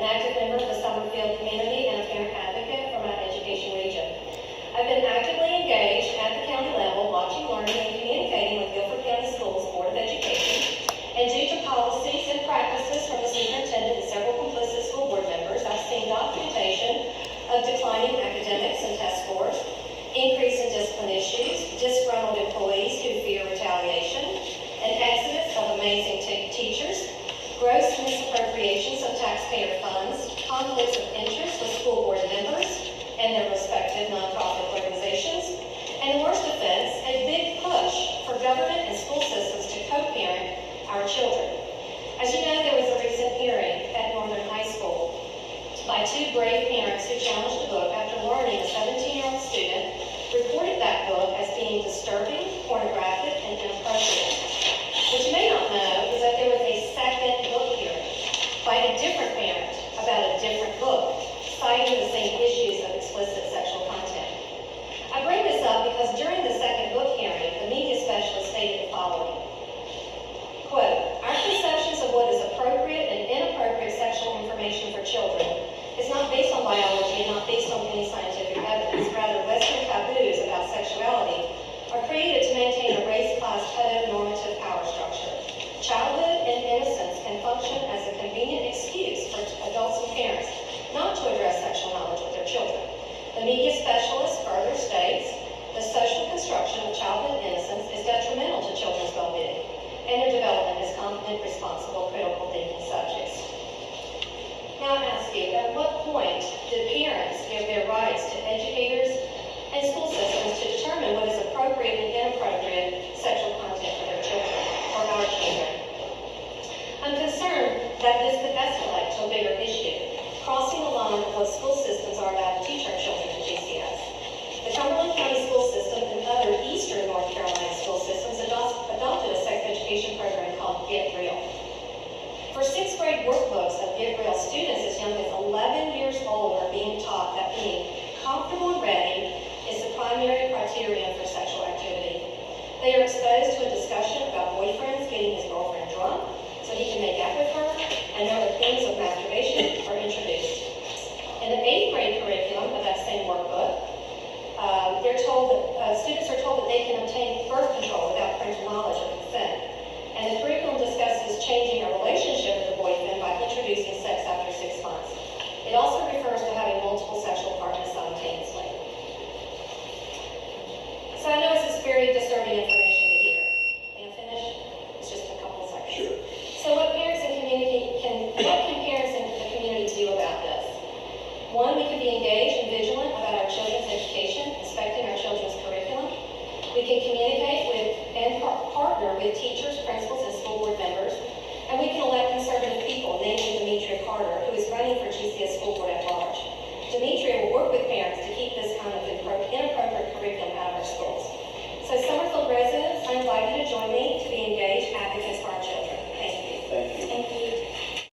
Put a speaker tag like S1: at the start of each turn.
S1: an active member of the Summerfield community, and a parent advocate for my education region. I've been actively engaged at the county level, watching, learning, and communicating with Guilford County Schools Board of Education. And due to policies and practices from the superintendent and several complicit school board members, I've seen documentation of declining academics and test scores, increase in discipline issues, disgruntled employees who fear retaliation, an exodus of amazing teachers, gross misappropriations of taxpayer funds, conflicts of interest with school board members and their respective nonprofit organizations, and the worst offense, a big push for government and school systems to co-parent our children. As you know, there was a recent hearing at Northern High School by two brave parents who challenged the book after learning a 17-year-old student reported that book as being disturbing, pornographic, and inappropriate. What you may not know is that there was a second book hearing by a different parent about a different book, citing the same issues of explicit sexual content. I bring this up because during the second book hearing, the media specialist stated the following, quote, "Our conceptions of what is appropriate and inappropriate sexual information for children is not based on biology and not based on any scientific evidence. Rather, Western taboos about sexuality are created to maintain a race-class heteronormative power structure. Childhood and innocence can function as a convenient excuse for adults and parents not to address sexual knowledge with their children. The media specialist further states, the social construction of childhood innocence is detrimental to children's well-being and their development as competent, responsible, critical thinking subjects." Now I ask you, at what point did parents give their rights to educators and school systems to determine what is appropriate and inappropriate sexual content for their children, or our children? I'm concerned that this could escalate to a bigger issue, crossing the line of what school systems are allowed to teach our children in GCS. The Cumberland County School System and other Eastern North Carolina school systems adopted a sex education program called Get Real. For 6th grade workbooks of Get Real, students as young as 11 years old are being taught that being comfortable and ready is the primary criterion for sexual activity. They are exposed to a discussion about boyfriends getting his girlfriend drunk so he can make out with her, and there are themes of masturbation are introduced. In the 8th grade curriculum of that same workbook, students are told that they can obtain birth control without parental knowledge or consent. And the curriculum discusses changing a relationship with the boyfriend by introducing sex after 6 months. It also refers to having multiple sexual partners simultaneously. So I know this is very disturbing information to hear. May I finish? It's just a couple seconds.
S2: Sure.
S1: So what can parents in the community do about this? One, we can be engaged and vigilant about our children's education, inspecting our children's curriculum. We can communicate with and partner with teachers, principals, and school board members. And we can elect conservative people, namely Demetria Carter, who is running for GCS School Board at large. Demetria will work with parents to keep this kind of inappropriate curriculum out of our schools. So Summerfield residents, I invite you to join me